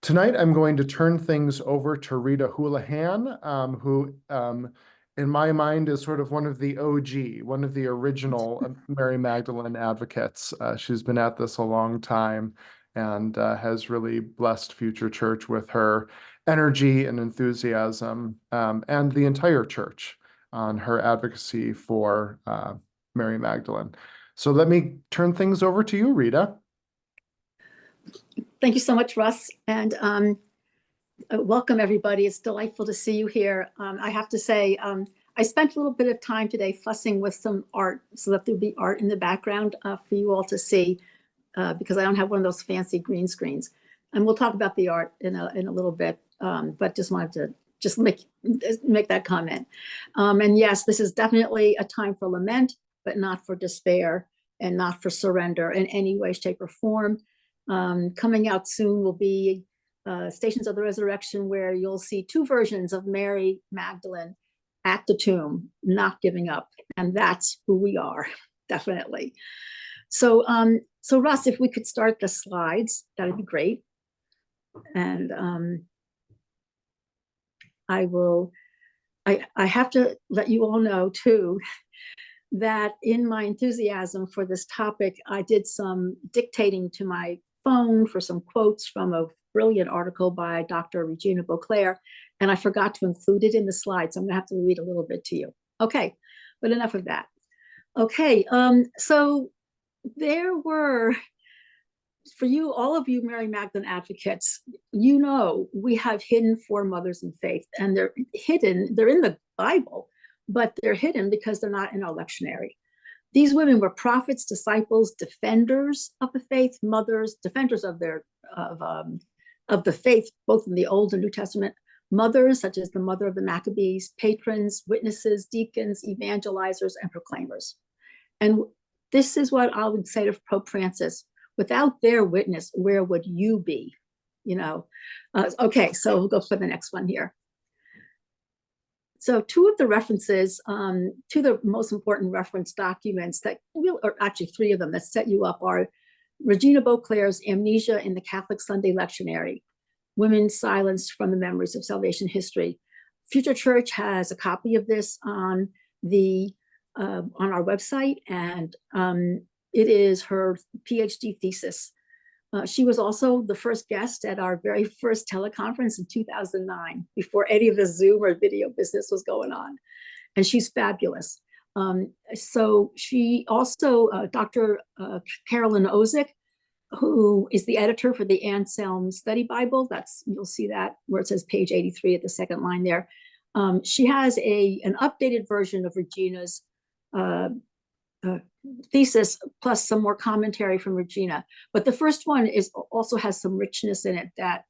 Tonight, I'm going to turn things over to Rita Houlihan, who, in my mind, is sort of one of the OG, one of the original Mary Magdalene advocates. She's been at this a long time and has really blessed Future Church with her energy and enthusiasm, and the entire church on her advocacy for Mary Magdalene. So let me turn things over to you, Rita. Thank you so much, Russ, and welcome everybody. It's delightful to see you here. I have to say, I spent a little bit of time today fussing with some art so that there'll be art in the background for you all to see, because I don't have one of those fancy green screens. And we'll talk about the art in a little bit, but just wanted to make that comment. And yes, this is definitely a time for lament, but not for despair and not for surrender in any way, shape, or form. Coming out soon will be Stations of the Resurrection, where you'll see two versions of Mary Magdalene at the tomb, not giving up. And that's who we are, definitely. So, so Russ, if we could start the slides, that'd be great. And I have to let you all know too, that in my enthusiasm for this topic, I did some dictating to my phone for some quotes from a brilliant article by Dr. Regina Beauclair, and I forgot to include it in the slides. So I'm gonna have to read a little bit to you. Okay, but enough of that. Okay, so there were, for you, all of you Mary Magdalene advocates, you know we have hidden four mothers in faith, and they're hidden, they're in the Bible, but they're hidden because they're not in our lectionary. These women were prophets, disciples, defenders of the faith, mothers, defenders of the faith, both in the Old and New Testament, mothers such as the mother of the Maccabees, patrons, witnesses, deacons, evangelizers, and proclaimers. And this is what I would say to Pope Francis: without their witness, where would you be? You know. Okay, so we'll go for the next one here. So two of the references, to the most important reference documents that will, or actually three of them that set you up, are Regina Beauclair's Amnesia in the Catholic Sunday Lectionary, Women Silenced from the Memories of Salvation History. Future Church has a copy of this on our website, and it is her PhD thesis. She was also the first guest at our very first teleconference in 2009, before any of the Zoom or video business was going on. And she's fabulous. So she also, Dr. Carolyn Ozick, who is the editor for the Anselm Study Bible, you'll see that where it says page 83 at the second line there. She has an updated version of Regina's thesis, plus some more commentary from Regina. But the first one also has some richness in it that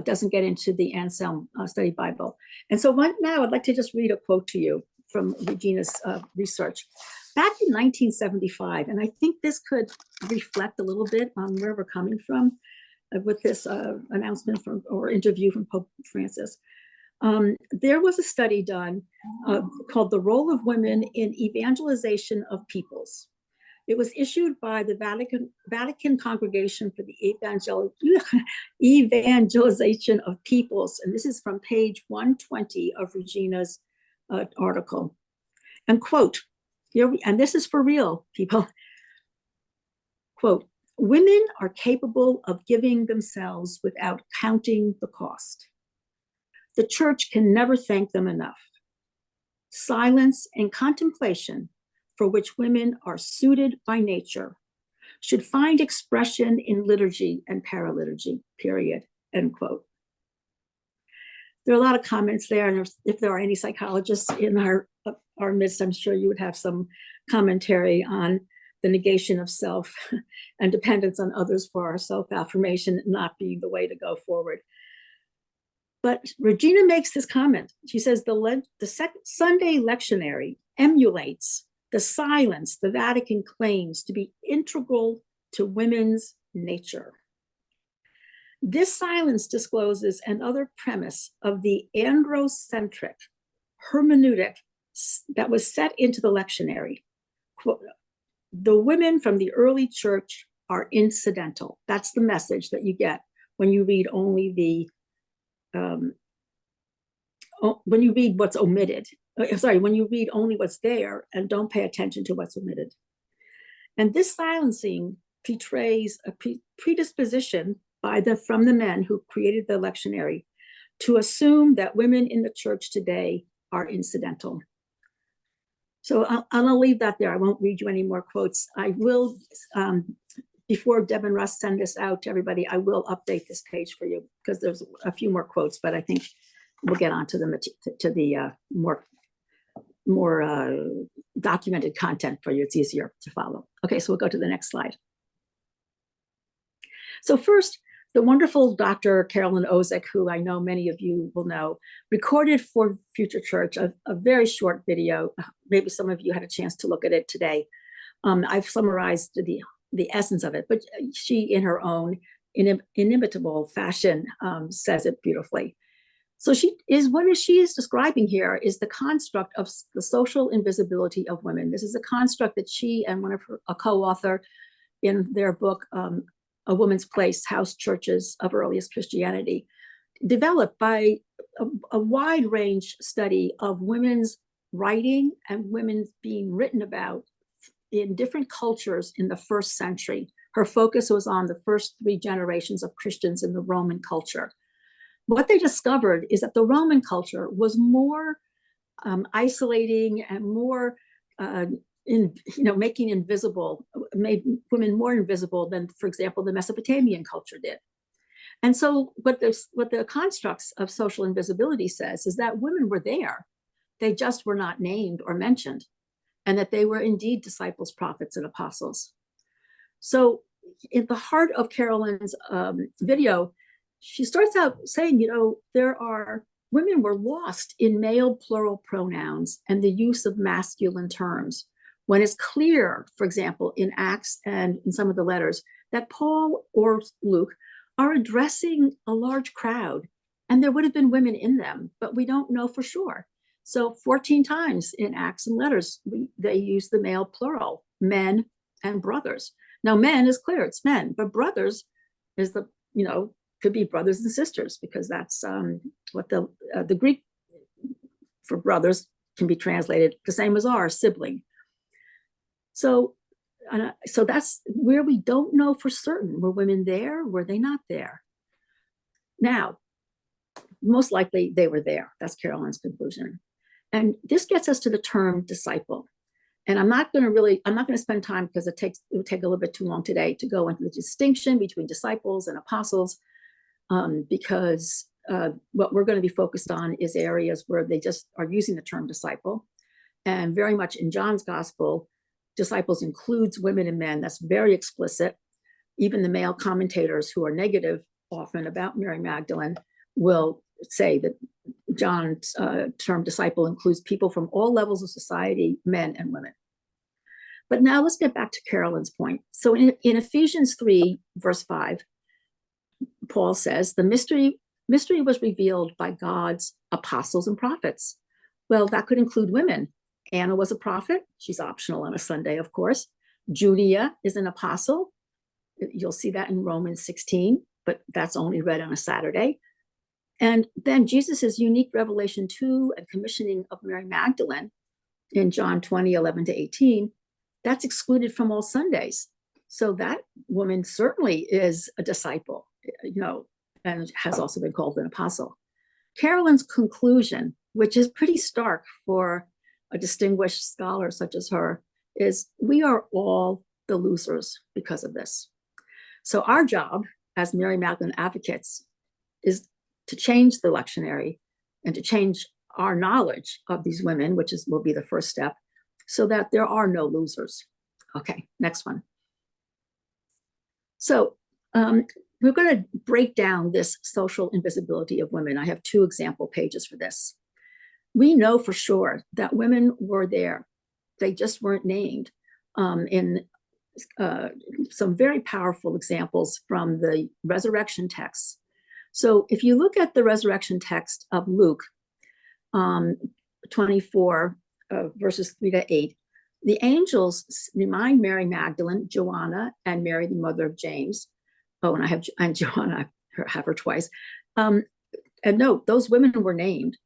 doesn't get into the Anselm Study Bible. And so now I'd like to just read a quote to you from Regina's research. Back in 1975, and I think this could reflect a little bit on where we're coming from with this announcement or interview from Pope Francis. There was a study done called The Role of Women in Evangelization of Peoples. It was issued by the Vatican Congregation for the Evangelization of Peoples. And this is from page 120 of Regina's article. And quote, and this is for real, people. Quote, women are capable of giving themselves without counting the cost. The church can never thank them enough. Silence and contemplation, for which women are suited by nature, should find expression in liturgy and paraliturgy, period, end quote. There are a lot of comments there, and if there are any psychologists in our midst, I'm sure you would have some commentary on the negation of self and dependence on others for our self-affirmation not being the way to go forward. But Regina makes this comment. She says the Sunday lectionary emulates the silence the Vatican claims to be integral to women's nature. This silence discloses another premise of the androcentric hermeneutic that was set into the lectionary. Quote, the women from the early church are incidental. That's the message that you get when you read only when you read what's omitted. Sorry, when you read only what's there and don't pay attention to what's omitted. And this silencing betrays a predisposition from the men who created the lectionary to assume that women in the church today are incidental. So I'll leave that there. I won't read you any more quotes. I will, before Deb and Russ send this out to everybody, I will update this page for you because there's a few more quotes, but I think we'll get on to the more documented content for you. It's easier to follow. Okay, so we'll go to the next slide. So first, the wonderful Dr. Carolyn Ozick, who I know many of you will know, recorded for FutureChurch a very short video. Maybe some of you had a chance to look at it today. I've summarized the essence of it, but she, in her own inimitable fashion, says it beautifully. So what she is describing here is the construct of the social invisibility of women. This is a construct that she and a co-author in their book, A Woman's Place, House Churches of Earliest Christianity, developed by a wide range study of women's writing and women being written about in different cultures in the first century. Her focus was on the first 3 generations of Christians in the Roman culture. What they discovered is that the Roman culture was more isolating and more making invisible, made women more invisible than, for example, the Mesopotamian culture did. And so what the constructs of social invisibility says is that women were there. They just were not named or mentioned, and that they were indeed disciples, prophets, and apostles. So in the heart of Carolyn's video, she starts out saying, women were lost in male plural pronouns and the use of masculine terms, when it's clear, for example, in Acts and in some of the letters, that Paul or Luke are addressing a large crowd, and there would have been women in them, but we don't know for sure. So 14 times in Acts and letters, they use the male plural, men and brothers. Now, men is clear, it's men, but brothers is could be brothers and sisters, because that's what the Greek for brothers can be translated the same as our sibling. So that's where we don't know for certain. Were women there? Were they not there? Now, most likely they were there. That's Carolyn's conclusion. And this gets us to the term disciple. And I'm not going to spend time, because it would take a little bit too long today to go into the distinction between disciples and apostles, because what we're going to be focused on is areas where they just are using the term disciple. And very much in John's gospel, disciples includes women and men. That's very explicit. Even the male commentators, who are negative often about Mary Magdalene, will say that John's term disciple includes people from all levels of society, men and women. But now let's get back to Carolyn's point. So in Ephesians 3, verse 5, Paul says, the mystery was revealed by God's apostles and prophets. Well, that could include women. Anna was a prophet. She's optional on a Sunday, of course. Junia is an apostle. You'll see that in Romans 16, but that's only read on a Saturday. And then Jesus's unique revelation to and commissioning of Mary Magdalene in John 20, 11 to 18, that's excluded from all Sundays. So that woman certainly is a disciple, and has also been called an apostle. Carolyn's conclusion, which is pretty stark for a distinguished scholar such as her, is we are all the losers because of this. So our job as Mary Magdalene advocates is to change the lectionary and to change our knowledge of these women, which will be the first step, so that there are no losers. Okay, next one. So we're going to break down this social invisibility of women. I have 2 example pages for this. We know for sure that women were there. They just weren't named in some very powerful examples from the resurrection texts. So if you look at the resurrection text of Luke 24, verses 3 to 8, the angels remind Mary Magdalene, Joanna, and Mary, the mother of James. Oh, and Joanna, have her twice. And note, those women were named.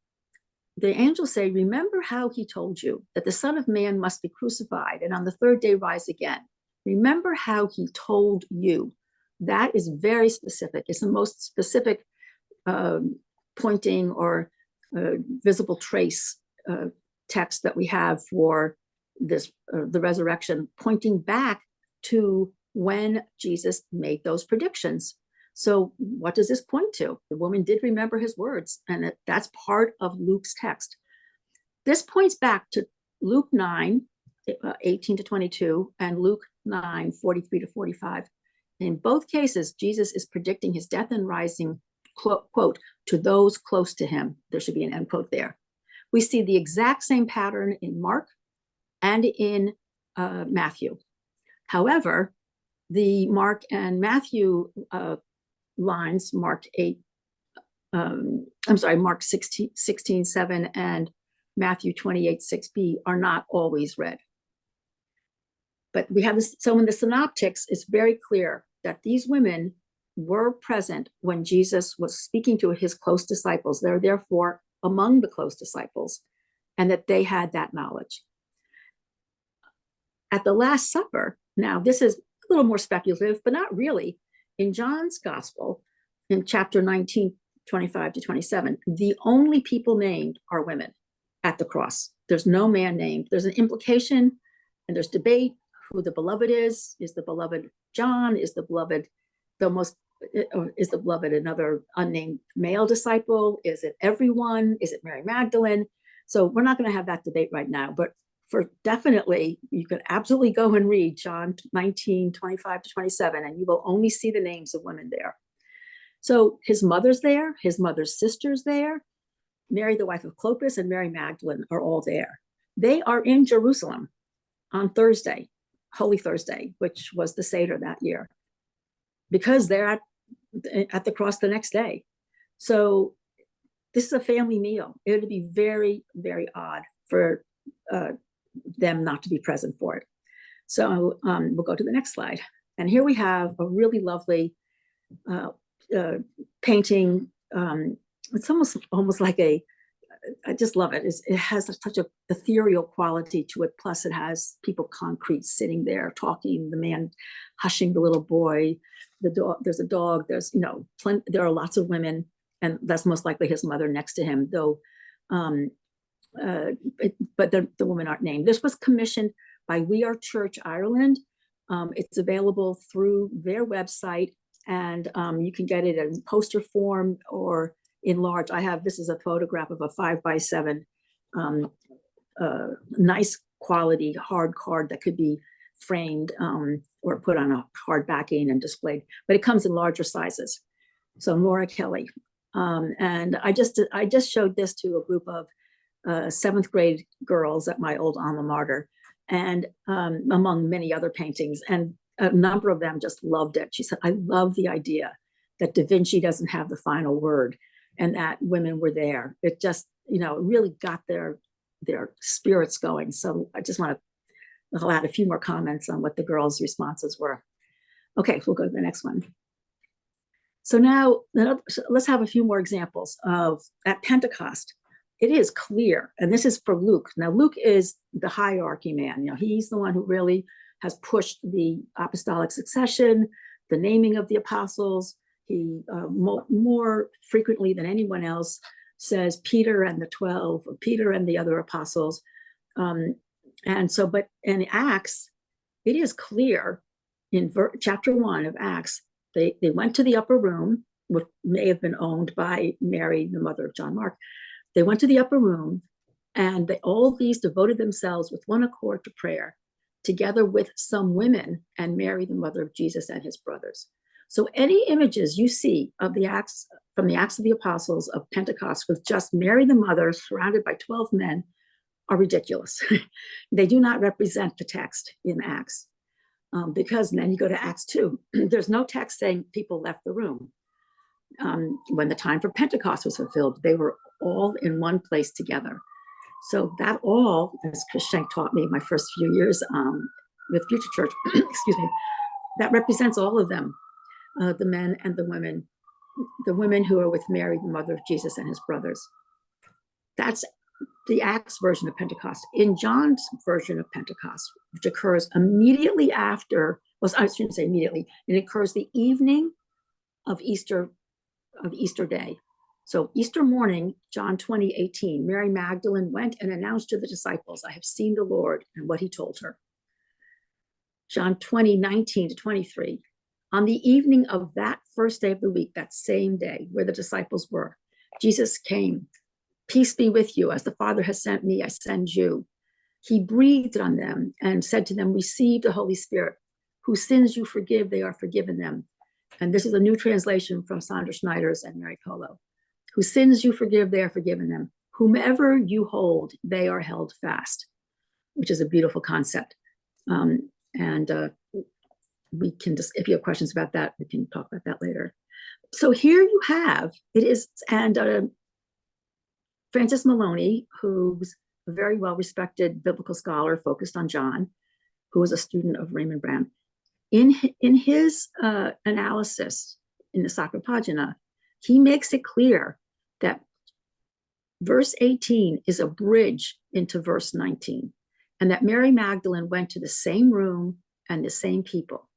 The angels say, remember how he told you that the Son of Man must be crucified and on the third day rise again. Remember how he told you. That is very specific. It's the most specific pointing or visible trace text that we have for this, the resurrection, pointing back to when Jesus made those predictions. So what does this point to? The woman did remember his words, and that's part of Luke's text. This points back to Luke 9, 18 to 22, and Luke 9, 43 to 45. In both cases, Jesus is predicting his death and rising, quote, to those close to him. There should be an end quote there. We see the exact same pattern in Mark and in Matthew. However, the Mark and Matthew lines, Mark 16, 7 and Matthew 28, 6b are not always read. But we have this, so in the synoptics, it's very clear that these women were present when Jesus was speaking to his close disciples. They're therefore among the close disciples, and that they had that knowledge. At the Last Supper, now this is a little more speculative, but not really. In John's Gospel, in chapter 19, 25 to 27, the only people named are women at the cross. There's no man named. There's an implication and there's debate who the beloved is. Is the beloved John? Is the beloved is the beloved another unnamed male disciple? Is it everyone? Is it Mary Magdalene? So we're not going to have that debate right now, but for definitely, you could absolutely go and read John 19, 25 to 27, and you will only see the names of women there. So his mother's there, his mother's sister's there, Mary, the wife of Clopas, and Mary Magdalene are all there. They are in Jerusalem on Thursday, Holy Thursday, which was the Seder that year, because they're at the cross the next day. So this is a family meal. It would be very, very odd for them not to be present for it. So we'll go to the next slide. And here we have a really lovely painting. It's almost like I just love it. It has such a ethereal quality to it. Plus it has people concrete sitting there talking, the man hushing the little boy, the dog, there's a dog, there's, there are lots of women, and that's most likely his mother next to him, though but the women aren't named. This was commissioned by We Are Church Ireland. It's available through their website, and you can get it in poster form or in large. This is a photograph of a 5x7, nice quality hard card that could be framed or put on a hard backing and displayed, but it comes in larger sizes. So Laura Kelly. And I just showed this to a group of 7th grade girls at my old alma mater, and among many other paintings, and a number of them just loved it. She said, I love the idea that Da Vinci doesn't have the final word and that women were there. It just, really got their spirits going. So I just want to add a few more comments on what the girls' responses were. Okay, we'll go to the next one. So now let's have a few more examples of at Pentecost. It is clear, and this is for Luke. Now, Luke is the hierarchy man. He's the one who really has pushed the apostolic succession, the naming of the apostles. He more frequently than anyone else says Peter and the 12, or Peter and the other apostles. But in Acts, it is clear in chapter 1 of Acts, they went to the upper room, which may have been owned by Mary, the mother of John Mark. They went to the upper room, and all these devoted themselves with one accord to prayer, together with some women and Mary, the mother of Jesus, and his brothers. So any images you see of the Acts, from the Acts of the Apostles of Pentecost with just Mary, the mother, surrounded by 12 men, are ridiculous. They do not represent the text in Acts, because then you go to Acts 2. There's no text saying people left the room. When the time for Pentecost was fulfilled, they were all in one place together. So that all, as Chris Schenk taught me my first few years with FutureChurch, excuse me, that represents all of them, the men and the women the women who are with Mary, the mother of Jesus, and his brothers. That's the Acts version of Pentecost. In John's version of Pentecost, which occurs immediately after, well, I shouldn't say immediately, it occurs the evening of Easter Day. So Easter morning, John 20:18, Mary Magdalene went and announced to the disciples, I have seen the Lord, and what he told her. John 20:19-23, on the evening of that first day of the week, that same day where the disciples were, Jesus came. Peace be with you. As the Father has sent me, I send you. He breathed on them and said to them, receive the Holy Spirit. Whose sins you forgive, they are forgiven them. And this is a new translation from Sandra Schneider's and Mary Polo. Whose sins you forgive, they are forgiven them. Whomever you hold, they are held fast, which is a beautiful concept. We can just, if you have questions about that, we can talk about that later. So here you have, it is, and Francis Maloney, who's a very well-respected biblical scholar focused on John, who was a student of Raymond Brown, in his analysis in the Sacra Pagina, he makes it clear that verse 18 is a bridge into verse 19, and that Mary Magdalene went to the same room and the same people.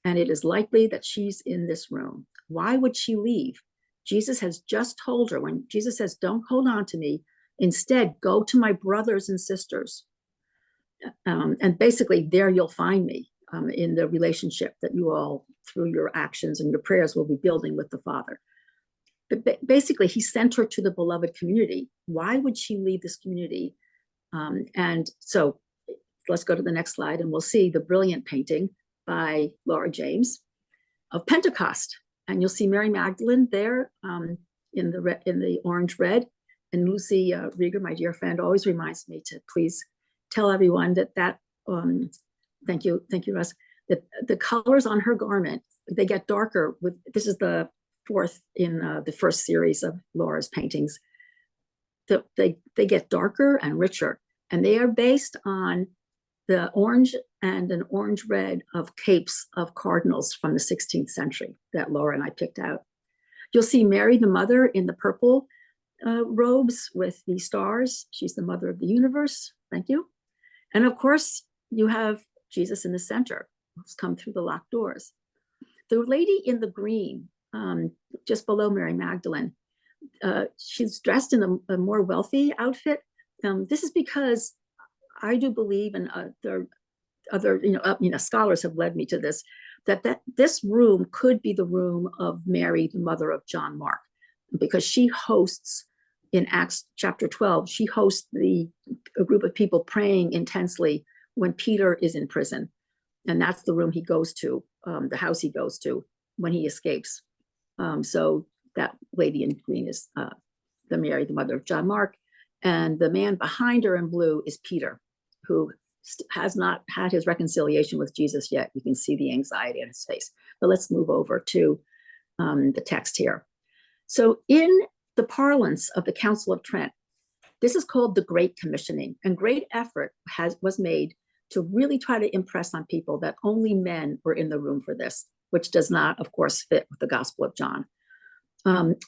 And it is likely that she's in this room. Why would she leave? Jesus has just told her, when Jesus says, don't hold on to me, instead go to my brothers and sisters. And basically there you'll find me in the relationship that you all, through your actions and your prayers, will be building with the Father. But basically he sent her to the beloved community. Why would she leave this community? And so let's go to the next slide and we'll see the brilliant painting by Laura James of Pentecost. And you'll see Mary Magdalene there in the orange red. And Lucy Rieger, my dear friend, always reminds me to please tell everyone that thank you, Russ, that the colors on her garment, they get darker. This is the fourth in the first series of Laura's paintings. They get darker and richer, and they are based on the orange and an orange red of capes of cardinals from the 16th century that Laura and I picked out. You'll see Mary, the mother, in the purple robes with the stars. She's the mother of the universe. Thank you. And of course, you have Jesus in the center, who's come through the locked doors. The lady in the green, just below Mary Magdalene, she's dressed in a more wealthy outfit. This is because I do believe, and there are other scholars have led me to this, that this room could be the room of Mary, the mother of John Mark, because she hosts in Acts chapter 12, she hosts a group of people praying intensely when Peter is in prison. And that's the room he goes to, the house he goes to when he escapes. So that lady in green is the Mary, the mother of John Mark. And the man behind her in blue is Peter, who has not had his reconciliation with Jesus yet. You can see the anxiety on his face. But let's move over to the text here. So in the parlance of the Council of Trent, this is called the Great Commissioning, and great effort was made to really try to impress on people that only men were in the room for this, which does not, of course, fit with the Gospel of John.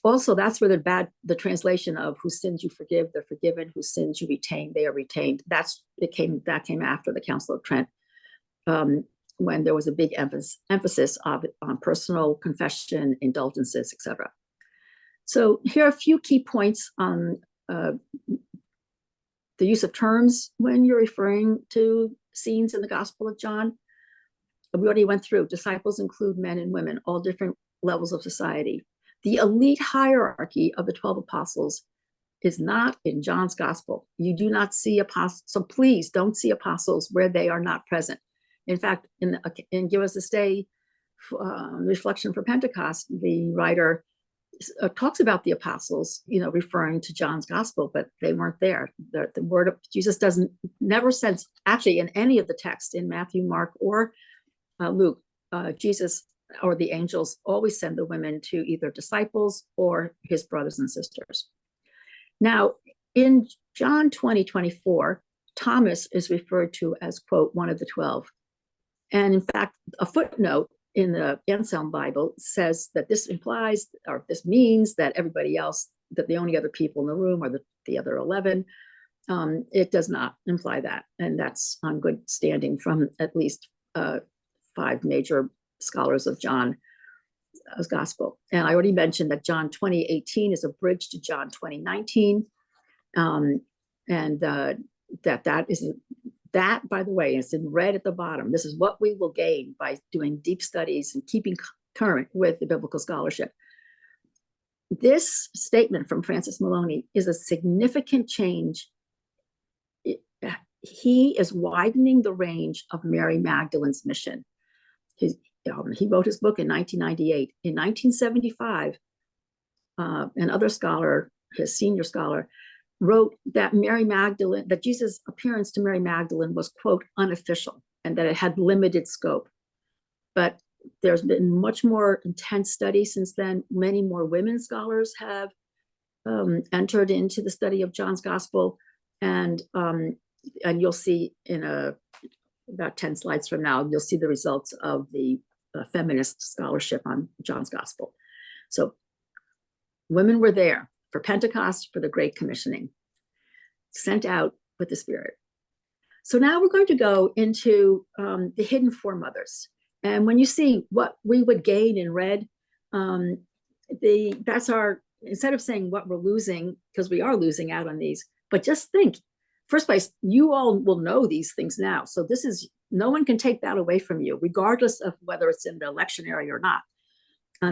Also, that's where the translation of whose sins you forgive, they're forgiven, whose sins you retain, they are retained. That came after the Council of Trent, when there was a big emphasis on personal confession, indulgences, etc. So here are a few key points on the use of terms when you're referring to scenes in the Gospel of John. We already went through, disciples include men and women, all different levels of society. The elite hierarchy of the 12 apostles is not in John's Gospel. You do not see apostles, so please don't see apostles where they are not present. In fact, in Give Us This Day reflection for Pentecost, the writer talks about the apostles, referring to John's Gospel, but they weren't there. The word of Jesus never says, actually in any of the texts in Matthew, Mark, or Luke, Jesus or the angels always send the women to either disciples or his brothers and sisters. Now, in John 20:24, Thomas is referred to as, quote, one of the 12. And in fact, a footnote in the Anselm Bible says that this implies, or this means that everybody else, that the only other people in the room are the other 11. It does not imply that. And that's on good standing from at least 5 major scholars of John's gospel. And I already mentioned that John 20:18 is a bridge to John 20:19. That, by the way, is in red at the bottom. This is what we will gain by doing deep studies and keeping current with the biblical scholarship. This statement from Francis Maloney is a significant change. He is widening the range of Mary Magdalene's mission. He wrote his book in 1998. In 1975, another scholar, his senior scholar, wrote that that Jesus' appearance to Mary Magdalene was, quote, unofficial, and that it had limited scope. But there's been much more intense study since then. Many more women scholars have entered into the study of John's gospel. And you'll see in about 10 slides from now, you'll see the results of the feminist scholarship on John's gospel. So women were there for Pentecost, for the Great Commissioning, sent out with the Spirit. So now we're going to go into the hidden foremothers. And when you see what we would gain in red, that's our, instead of saying what we're losing, because we are losing out on these, but just think, first place, you all will know these things now. So this is, no one can take that away from you, regardless of whether it's in the lectionary or not.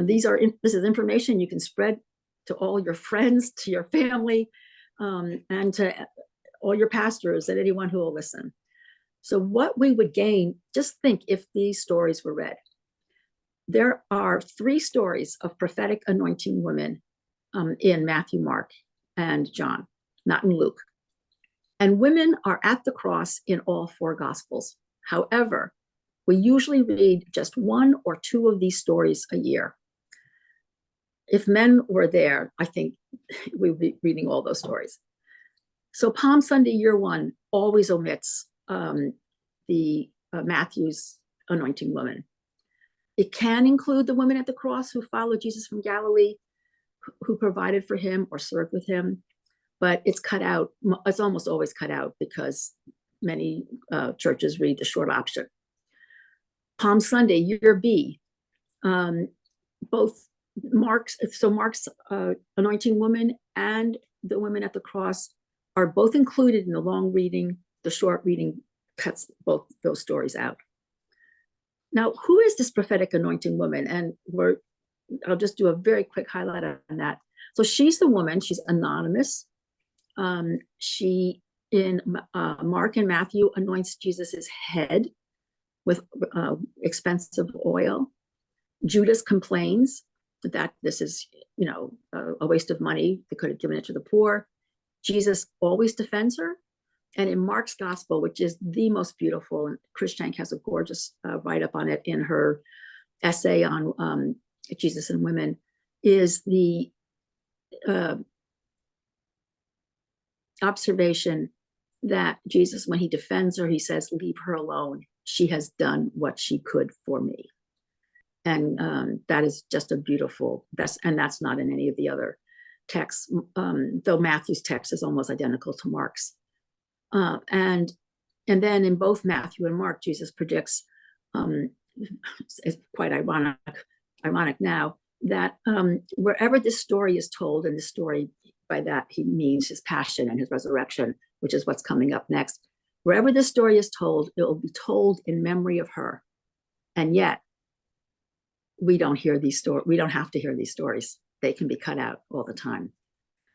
This is information you can spread to all your friends, to your family, and to all your pastors and anyone who will listen. So what we would gain, just think if these stories were read. There are 3 stories of prophetic anointing women in Matthew, Mark, and John, not in Luke. And women are at the cross in all 4 gospels. However, we usually read just 1 or 2 of these stories a year. If men were there, I think we would be reading all those stories. So Palm Sunday, year 1, always omits Matthew's anointing woman. It can include the women at the cross who followed Jesus from Galilee, who provided for him or served with him, but it's cut out. It's almost always cut out because many churches read the short option. Palm Sunday, year B, both Mark's anointing woman and the women at the cross are both included in the long reading. The short reading cuts both those stories out. Now, who is this prophetic anointing woman? And I'll just do a very quick highlight on that. So she's the woman, she's anonymous. She, in Mark and Matthew, anoints Jesus's head with expensive oil. Judas complains that this is, a waste of money. They could have given it to the poor. Jesus always defends her. And in Mark's gospel, which is the most beautiful, and Chris Shank has a gorgeous write-up on it in her essay on Jesus and women, is the observation that Jesus, when he defends her, he says, "Leave her alone. She has done what she could for me." And that is just a beautiful, and that's not in any of the other texts, though Matthew's text is almost identical to Mark's. And then in both Matthew and Mark, Jesus predicts, it's quite ironic now, that wherever this story is told, and this story, by that he means his passion and his resurrection, which is what's coming up next, wherever this story is told, it will be told in memory of her. And yet, we don't hear these stories. We don't have to hear these stories. They can be cut out all the time.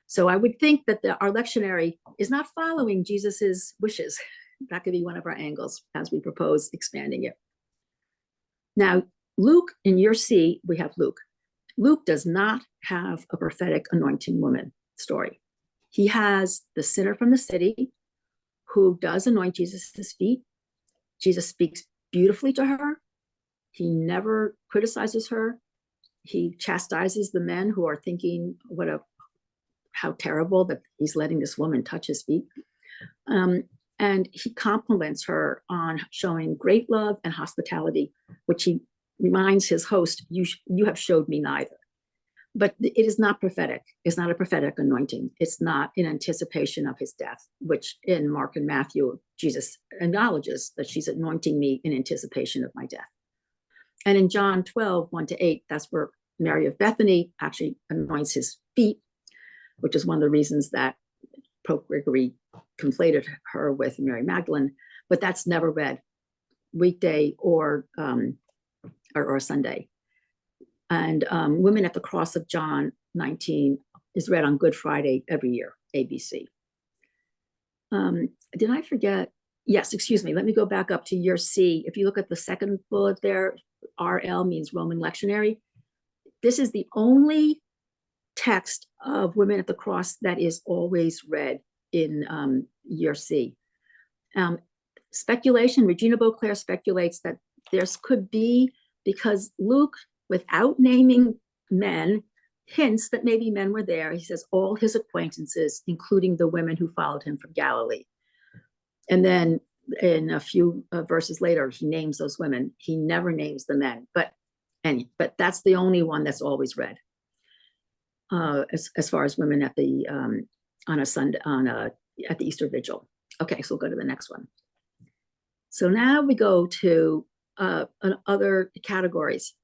So I would think that our lectionary is not following Jesus's wishes. That could be one of our angles as we propose expanding it. Now, Luke, in year C, we have Luke. Luke does not have a prophetic anointing woman story. He has the sinner from the city who does anoint Jesus's feet. Jesus speaks beautifully to her. He never criticizes her. He chastises the men who are thinking, how terrible that he's letting this woman touch his feet. And he compliments her on showing great love and hospitality, which he reminds his host, you have showed me neither. But it is not prophetic. It's not a prophetic anointing. It's not in anticipation of his death, which in Mark and Matthew, Jesus acknowledges that she's anointing me in anticipation of my death. And in John 12, 1-8, that's where Mary of Bethany actually anoints his feet, which is one of the reasons that Pope Gregory conflated her with Mary Magdalene, but that's never read weekday or Sunday. And Women at the Cross of John 19 is read on Good Friday every year, ABC. Did I forget? Yes, excuse me. Let me go back up to year C. If you look at the second bullet there, RL means Roman Lectionary. This is the only text of Women at the Cross that is always read in year C. Speculation, Regina Beauclair speculates that there's could be, because Luke, without naming men, hints that maybe men were there. He says all his acquaintances, including the women who followed him from Galilee. And then in a few verses later, he names those women. He never names the men, but that's the only one that's always read. As far as women at the on a Sunday at the Easter Vigil. Okay, so we'll go to the next one. So now we go to other categories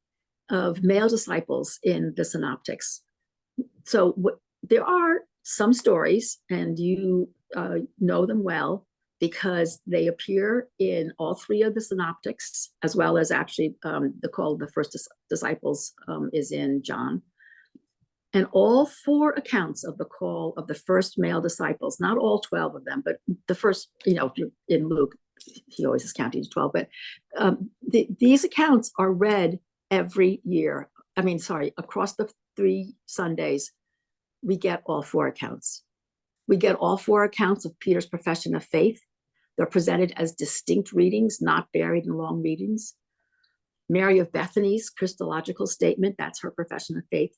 of male disciples in the synoptics. So there are some stories, and you know them well, because they appear in all three of the synoptics, as well as actually the call of the first disciples is in John. And all four accounts of the call of the first male disciples, not all 12 of them, but the first, if you're in Luke, he always is counting to 12, but these accounts are read every year. Across the 3 Sundays, we get all four accounts. We get all four accounts of Peter's profession of faith. They're presented as distinct readings, not buried in long readings. Mary of Bethany's Christological statement, that's her profession of faith,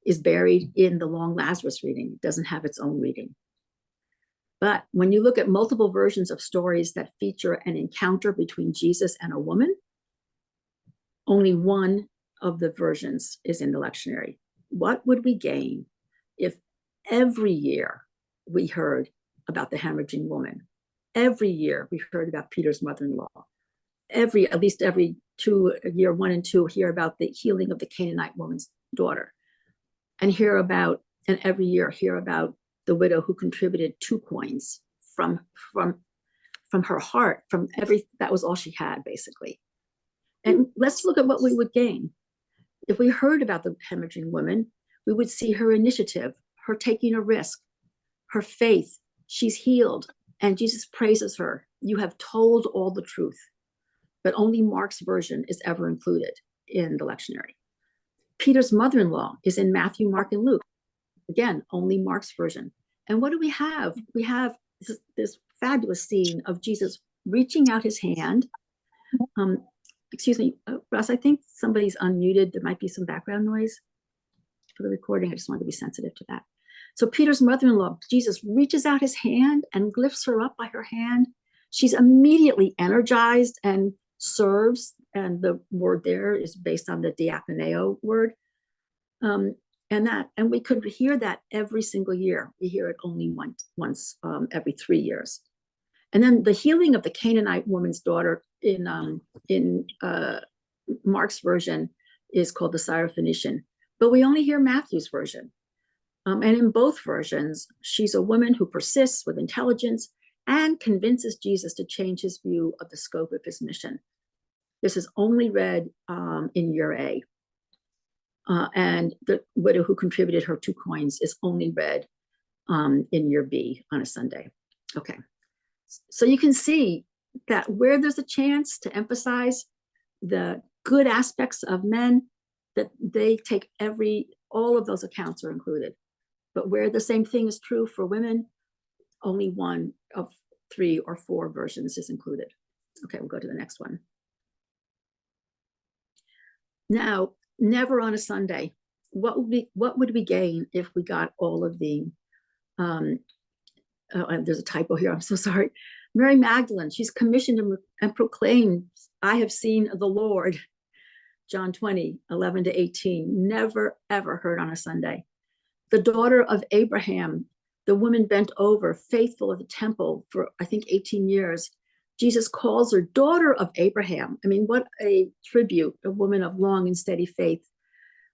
is buried in the long Lazarus reading. It doesn't have its own reading. But when you look at multiple versions of stories that feature an encounter between Jesus and a woman, only one of the versions is in the lectionary. What would we gain if every year we heard about the hemorrhaging woman? Every year we heard about Peter's mother-in-law. At least every year 1 and 2, hear about the healing of the Canaanite woman's daughter. And every year hear about the widow who contributed 2 coins from her heart, that was all she had, basically. And let's look at what we would gain. If we heard about the hemorrhaging woman, we would see her initiative, her taking a risk, her faith. She's healed, and Jesus praises her. You have told all the truth. But only Mark's version is ever included in the lectionary. Peter's mother-in-law is in Matthew, Mark, and Luke. Again, only Mark's version. And what do we have? We have this fabulous scene of Jesus reaching out his hand. Excuse me, Russ, I think somebody's unmuted. There might be some background noise for the recording. I just wanted to be sensitive to that. So Peter's mother-in-law, Jesus reaches out his hand and lifts her up by her hand. She's immediately energized and serves, and the word there is based on the diakoneo word. And we could hear that every single year. We hear it only once every 3 years. And then the healing of the Canaanite woman's daughter in Mark's version is called the Syrophoenician, but we only hear Matthew's version. And in both versions, she's a woman who persists with intelligence and convinces Jesus to change his view of the scope of his mission. This is only read in year A. And the widow who contributed her 2 coins is only read in year B on a Sunday. Okay. So you can see that where there's a chance to emphasize the good aspects of men, that they take all of those accounts are included. But where the same thing is true for women, only one of 3 or 4 versions is included. Okay, we'll go to the next one. Now, never on a Sunday. What would we gain if we got all of the and there's a typo here, I'm so sorry. Mary Magdalene, she's commissioned and proclaimed, I have seen the Lord. John 20, 11 to 18, never, ever heard on a Sunday. The daughter of Abraham, the woman bent over, faithful at the temple for, I think, 18 years. Jesus calls her daughter of Abraham. I mean, what a tribute, a woman of long and steady faith.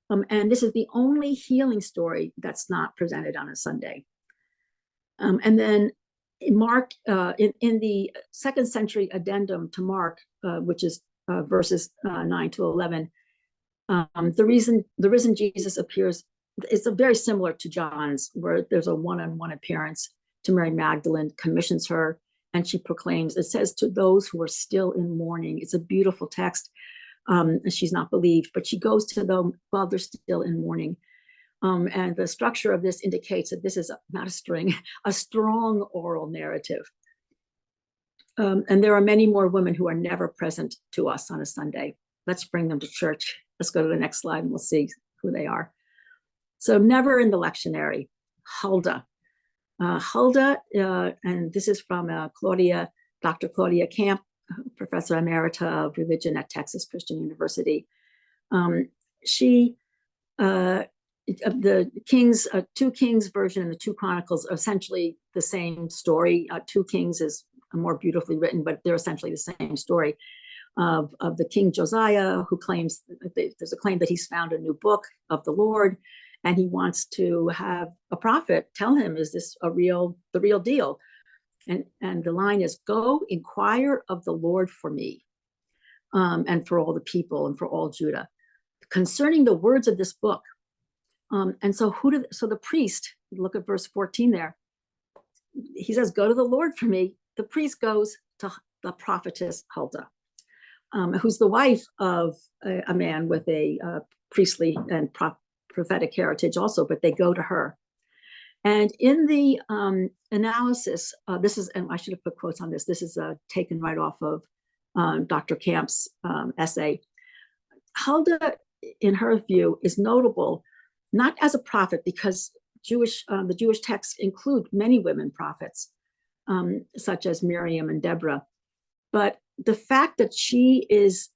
And this is the only healing story that's not presented on a Sunday. And then Mark, in the second century addendum to Mark, which is verses 9 to 11, the risen Jesus appears, it's very similar to John's, where there's a one-on-one appearance to Mary Magdalene, commissions her, and she proclaims, it says, to those who are still in mourning. It's a beautiful text. She's not believed, but she goes to them while they're still in mourning. And the structure of this indicates that this is not a string, a strong oral narrative. And there are many more women who are never present to us on a Sunday. Let's bring them to church. Let's go to the next slide and we'll see who they are. So never in the lectionary, Huldah. Huldah, and this is from Dr. Claudia Camp, Professor Emerita of Religion at Texas Christian University. The Kings, 2 Kings version and the 2 Chronicles are essentially the same story. 2 Kings is more beautifully written, but they're essentially the same story of the King Josiah, who claims, there's a claim that he's found a new book of the Lord, and he wants to have a prophet tell him, is this the real deal? And the line is, go inquire of the Lord for me, and for all the people and for all Judah, concerning the words of this book. And so the priest, look at verse 14 there. He says, go to the Lord for me. The priest goes to the prophetess Huldah, who's the wife of a man with a priestly and prophetic heritage also, but they go to her. And in the analysis, this is, and I should have put quotes on this, this is taken right off of Dr. Camp's essay. Huldah, in her view, is notable not as a prophet, because the Jewish texts include many women prophets, such as Miriam and Deborah, but the fact that she is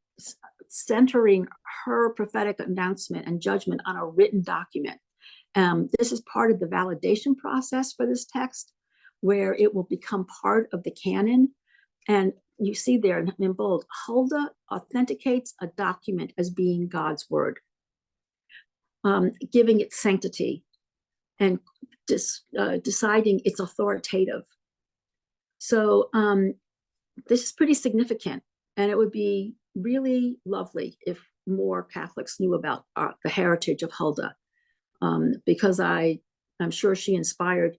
centering her prophetic announcement and judgment on a written document. This is part of the validation process for this text, where it will become part of the canon. And you see there in bold, Huldah authenticates a document as being God's word, giving it sanctity and deciding it's authoritative. So this is pretty significant, and it would be really lovely if more Catholics knew about the heritage of Huldah, because I'm sure she inspired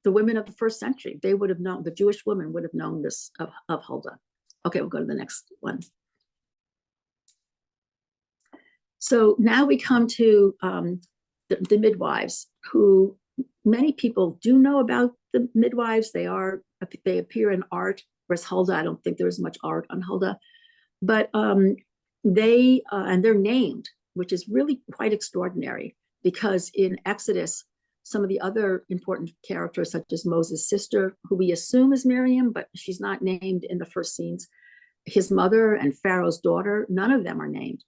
the women of the first century. They would have known, the Jewish women would have known this of Huldah. Okay, we'll go to the next one. So now we come to the midwives, who many people do know about. The midwives, they appear in art, whereas Huldah, I don't think there's much art on Huldah, but and they're named, which is really quite extraordinary, because in Exodus, some of the other important characters, such as Moses' sister, who we assume is Miriam, but she's not named in the first scenes, his mother and Pharaoh's daughter, none of them are named.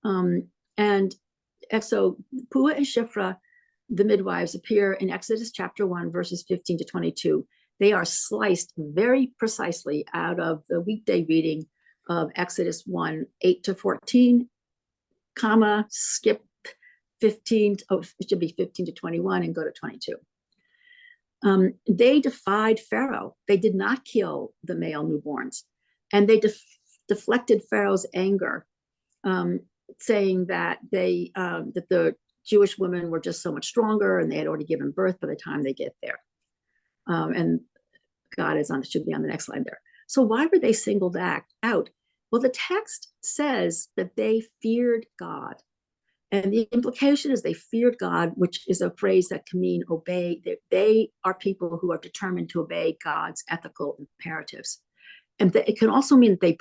And so Puah and Shiphrah, the midwives, appear in Exodus chapter 1, verses 15 to 22. They are sliced very precisely out of the weekday reading of Exodus 1, 8 to 14, comma, skip 15, it should be 15 to 21 and go to 22. They defied Pharaoh. They did not kill the male newborns. And they deflected Pharaoh's anger, saying that that the Jewish women were just so much stronger and they had already given birth by the time they get there. And God should be on the next slide there. So why were they singled out? Well, the text says that they feared God. And the implication is they feared God, which is a phrase that can mean obey. They are people who are determined to obey God's ethical imperatives. And it can also mean that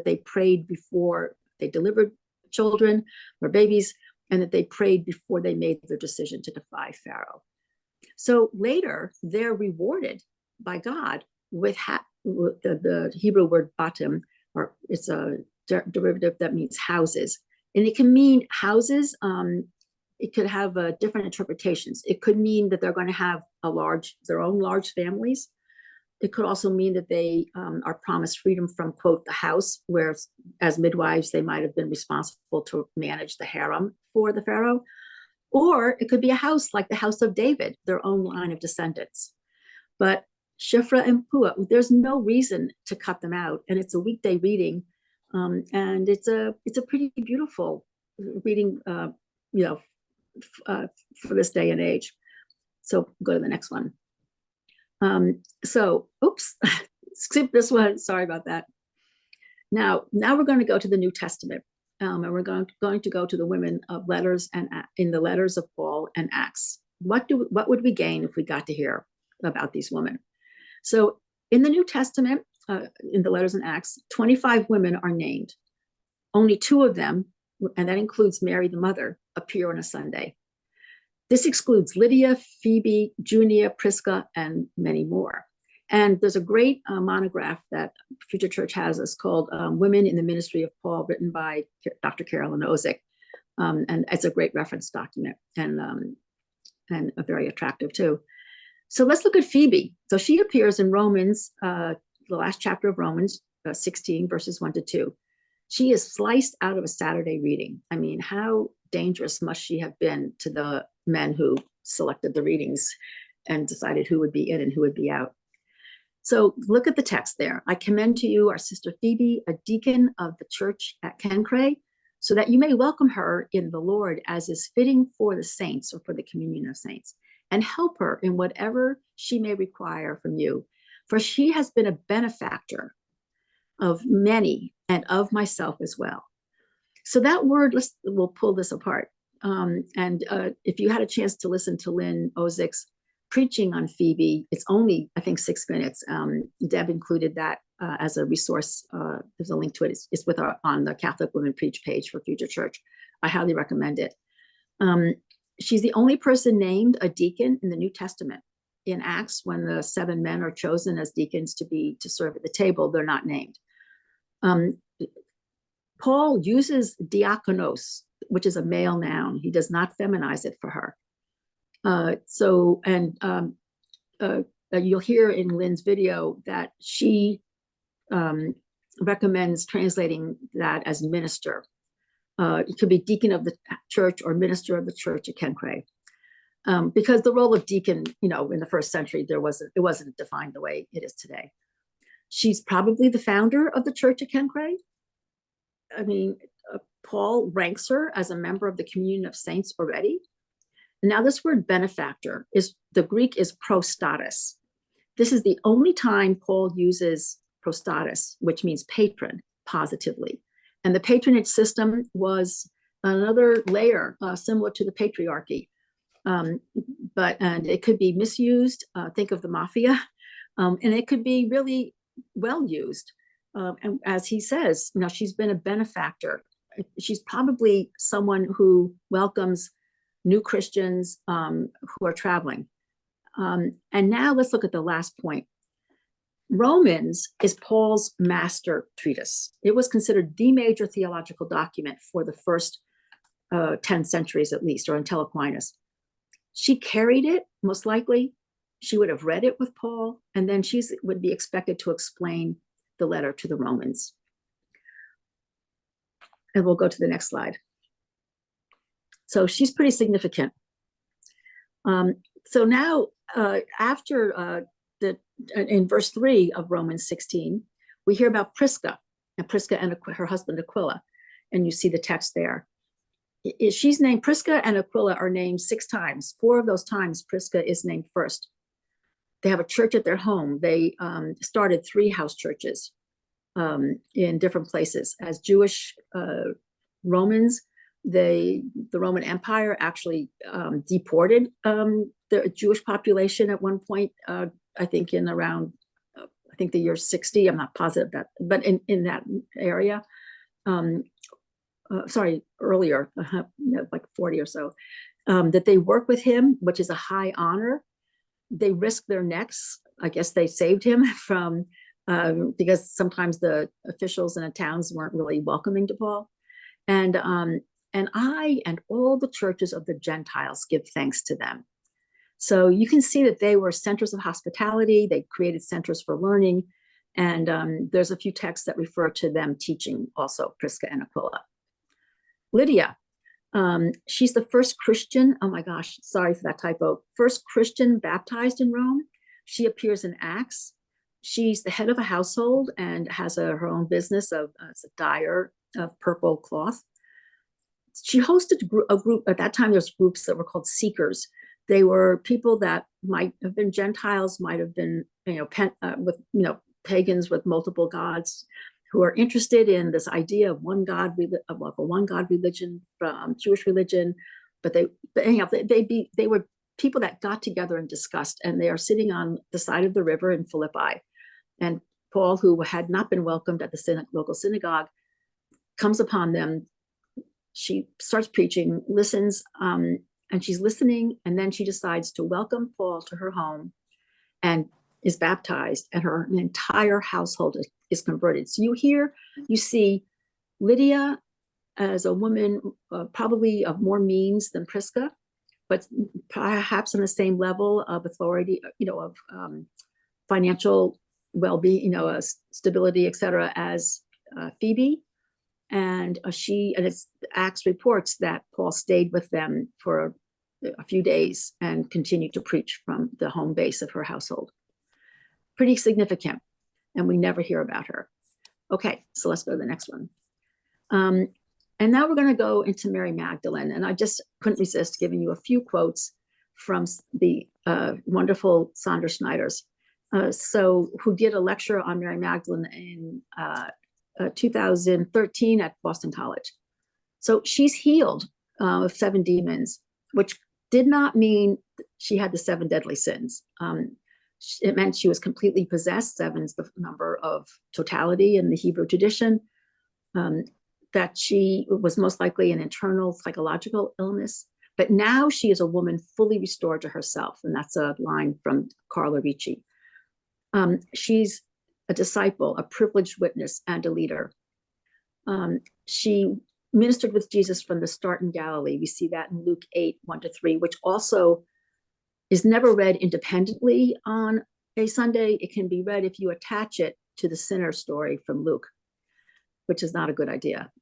they prayed before they delivered children or babies, and that they prayed before they made their decision to defy Pharaoh. So later, they're rewarded by God with the Hebrew word batim, or it's a derivative that means houses. And it can mean houses. It could have different interpretations. It could mean that they're going to have their own large families. It could also mean that they are promised freedom from, quote, the house, where as midwives, they might have been responsible to manage the harem for the pharaoh. Or it could be a house like the house of David, their own line of descendants. But Shifra and Pua, there's no reason to cut them out. And it's a weekday reading. And it's a pretty beautiful reading, for this day and age. So go to the next one. Oops, skip this one. Sorry about that. Now we're going to go to the New Testament. And we're going to go to the women of letters and in the letters of Paul and Acts. What would we gain if we got to hear about these women? So in the New Testament, in the letters and Acts, 25 women are named. Only 2 of them, and that includes Mary the mother, appear on a Sunday. This excludes Lydia, Phoebe, Junia, Prisca, and many more. And there's a great monograph that Future Church has. It's called Women in the Ministry of Paul, written by Dr. Carolyn Ozick. And it's a great reference document and very attractive too. So let's look at Phoebe. So she appears in Romans, the last chapter of Romans 16, verses 1-2. She is sliced out of a Saturday reading. I mean, how dangerous must she have been to the men who selected the readings and decided who would be in and who would be out? So look at the text there. I commend to you our sister Phoebe, a deacon of the church at Kencray, so that you may welcome her in the Lord as is fitting for the saints, or for the communion of saints, and help her in whatever she may require from you. For she has been a benefactor of many and of myself as well. So that word, we'll pull this apart. If you had a chance to listen to Lynn Ozick's preaching on Phoebe, it's only, I think, 6 minutes. Deb included that as a resource. There's a link to it. It's on the Catholic Women Preach page for Future Church. I highly recommend it. She's the only person named a deacon in the New Testament. In Acts, when the 7 men are chosen as deacons to serve at the table, they're not named. Paul uses diakonos, which is a male noun. He does not feminize it for her. You'll hear in Lynn's video that she recommends translating that as minister. It could be deacon of the church or minister of the church at Kencray. Because the role of deacon, in the first century, it wasn't defined the way it is today. She's probably the founder of the church at Kencray. I mean, Paul ranks her as a member of the communion of saints already. Now, this word benefactor the Greek is prostatis. This is the only time Paul uses prostatis, which means patron, positively. And the patronage system was another layer similar to the patriarchy. And it could be misused. Think of the mafia. And it could be really well used. And as he says, she's been a benefactor. She's probably someone who welcomes new Christians who are traveling. And now let's look at the last point. Romans is Paul's master treatise. It was considered the major theological document for the first 10 centuries at least, or until Aquinas. She carried it, most likely. She would have read it with Paul, and then she would be expected to explain the letter to the Romans. And we'll go to the next slide. So she's pretty significant. So now, in verse 3 of Romans 16, we hear about Prisca and her husband Aquila, and you see the text there. She's named Prisca and Aquila are named 6 times. 4 of those times, Prisca is named first. They have a church at their home. They started 3 house churches in different places. As Jewish Romans, the Roman Empire actually deported the Jewish population at one point, I think in around, the year 60. I'm not positive that, but in that area. Earlier, like 40 or so, that they work with him, which is a high honor. They risk their necks. I guess they saved him from, because sometimes the officials in the towns weren't really welcoming to Paul. And I and all the churches of the Gentiles give thanks to them. So you can see that they were centers of hospitality. They created centers for learning. And there's a few texts that refer to them teaching also, Prisca and Aquila. Lydia, she's the first Christian, oh my gosh, sorry for that typo, first Christian baptized in Rome. She appears in Acts. She's the head of a household and has her own business of as a dyer of purple cloth. She hosted a group, at that time there's groups that were called seekers. They were people that might have been Gentiles, might have been, pagans with multiple gods, who are interested in this idea of one God, of a one God religion, Jewish religion. But they were people that got together and discussed, and they are sitting on the side of the river in Philippi. And Paul, who had not been welcomed at the local synagogue, comes upon them. She starts preaching, listens, and she's listening, and then she decides to welcome Paul to her home and is baptized, and her entire household is converted. So you see Lydia as a woman probably of more means than Prisca, but perhaps on the same level of authority, of financial well-being, stability, etc., as Phoebe. And Acts reports that Paul stayed with them for a few days and continued to preach from the home base of her household. Pretty significant, and we never hear about her. Okay, so let's go to the next one. And now we're going to go into Mary Magdalene, and I just couldn't resist giving you a few quotes from the wonderful Sandra Schneiders, who did a lecture on Mary Magdalene in 2013 at Boston College. So she's healed of 7 demons, which did not mean she had the 7 deadly sins. It meant she was completely possessed. 7 is the number of totality in the Hebrew tradition. That she was most likely an internal psychological illness. But now she is a woman fully restored to herself. And that's a line from Carla Ricci. She's a disciple, a privileged witness, and a leader. She ministered with Jesus from the start in Galilee. We see that in Luke 8, 1-3, which also is never read independently on a Sunday. It can be read if you attach it to the sinner story from Luke, which is not a good idea.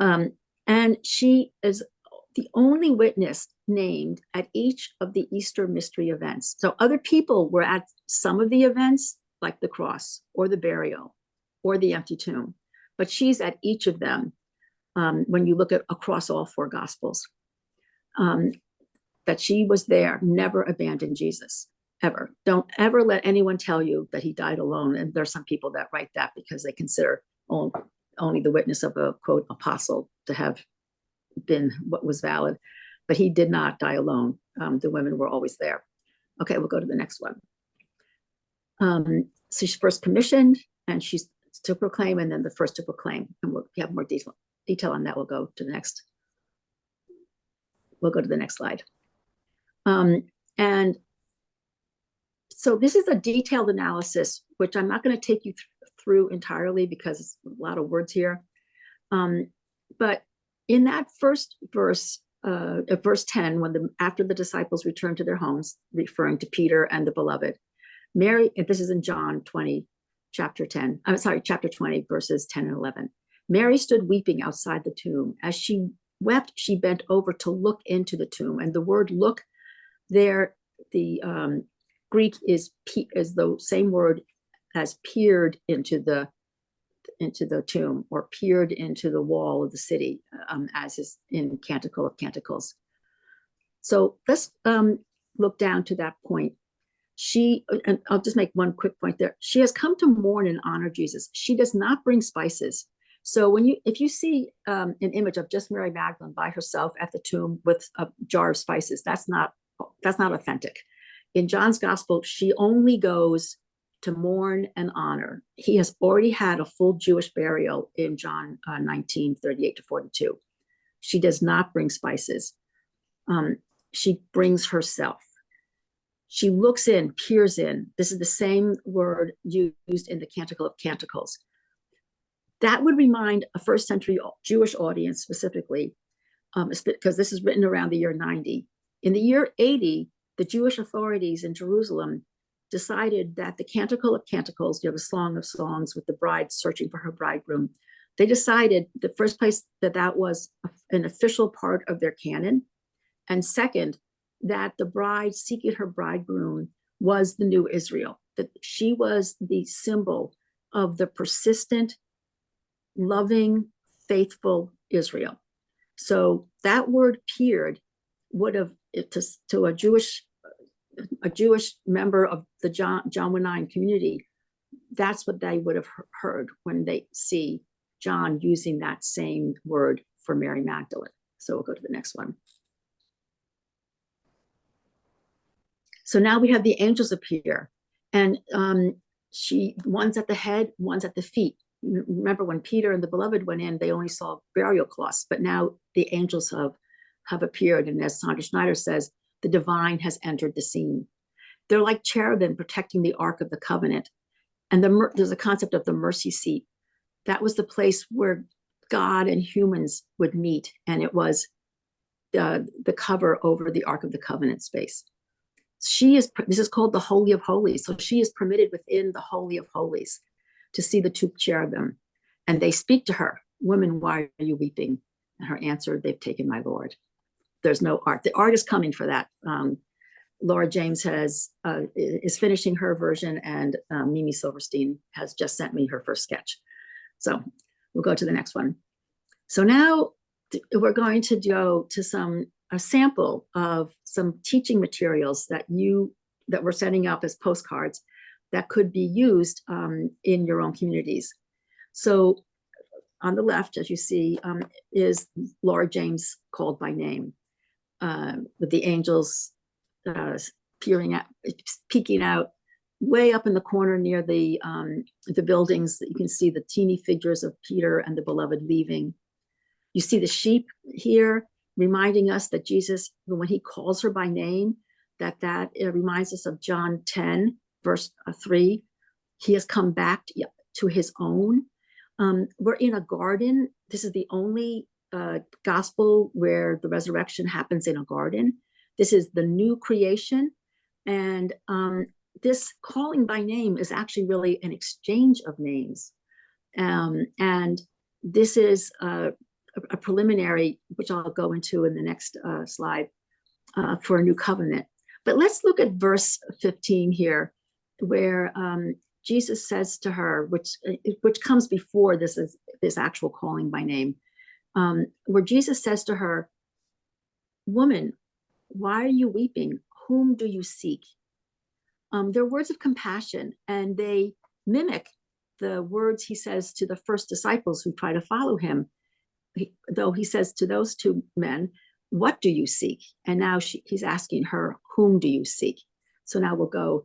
And she is the only witness named at each of the Easter mystery events. So other people were at some of the events, like the cross or the burial or the empty tomb, but she's at each of them when you look at across all 4 Gospels. That she was there, never abandoned Jesus, ever. Don't ever let anyone tell you that he died alone. And there's some people that write that because they consider only the witness of a, quote, apostle to have been what was valid. But he did not die alone. The women were always there. Okay, we'll go to the next one. So she's first commissioned, and she's to proclaim, and then the first to proclaim. And we'll have more detail on that. We'll go to the next slide. And so this is a detailed analysis, which I'm not going to take you through entirely because it's a lot of words here. But in that first verse, verse 10, after the disciples returned to their homes, referring to Peter and the beloved, Mary, and this is in John 20, chapter 20, verses 10 and 11. Mary stood weeping outside the tomb. As she wept, she bent over to look into the tomb. And the word look there, the Greek is the same word as peered into the tomb, or peered into the wall of the city, as is in Canticle of Canticles. So let's look down to that point. And I'll just make one quick point there. She has come to mourn and honor Jesus. She does not bring spices. So if you see an image of just Mary Magdalene by herself at the tomb with a jar of spices, that's not authentic. In John's gospel, she only goes to mourn and honor. He has already had a full Jewish burial in John 19, 38-42. She does not bring spices. She brings herself. She looks in, peers in. This is the same word used in the Canticle of Canticles. That would remind a first century Jewish audience specifically, because this is written around the year 90. In the year 80, the Jewish authorities in Jerusalem decided that the Canticle of Canticles, you have a Song of Songs with the bride searching for her bridegroom. They decided the first place that was an official part of their canon. And second, that the bride seeking her bridegroom was the new Israel, that she was the symbol of the persistent, loving, faithful Israel. So that word "peered" would have, to a Jewish member of the John 1:9 community, that's what they would have heard when they see John using that same word for Mary Magdalene. So we'll go to the next one. So now we have the angels appear, and one's at the head, one's at the feet. Remember when Peter and the beloved went in, they only saw burial cloths, but now the angels have appeared. And as Sandra Schneider says, the divine has entered the scene. They're like cherubim protecting the Ark of the Covenant. And there's a concept of the mercy seat. That was the place where God and humans would meet. And it was the cover over the Ark of the Covenant space. This is called the Holy of Holies. So she is permitted within the Holy of Holies to see the two cherubim. And they speak to her, "Woman, why are you weeping?" And her answer, "They've taken my Lord." There's no art. The art is coming for that. Laura James is finishing her version, and Mimi Silverstein has just sent me her first sketch. So we'll go to the next one. So now we're going to go to a sample of some teaching materials that we're setting up as postcards that could be used in your own communities. So on the left, as you see, is Laura James called by name, with the angels peeking out way up in the corner near the buildings. That you can see the teeny figures of Peter and the beloved leaving. You see the sheep here, reminding us that Jesus, when he calls her by name, that reminds us of John 10, verse 3. He has come back to his own. We're in a garden. This is the only gospel where the resurrection happens in a garden. This is the new creation. And this calling by name is actually really an exchange of names. And this is a preliminary, which I'll go into in the next slide, for a new covenant. But let's look at verse 15 here, where Jesus says to her, which comes before this actual calling by name, where Jesus says to her, "Woman, why are you weeping? Whom do you seek?" They're words of compassion, and they mimic the words he says to the first disciples who try to follow him. Though he says to those two men, "What do you seek?" And now he's asking her, "Whom do you seek?" So now we'll go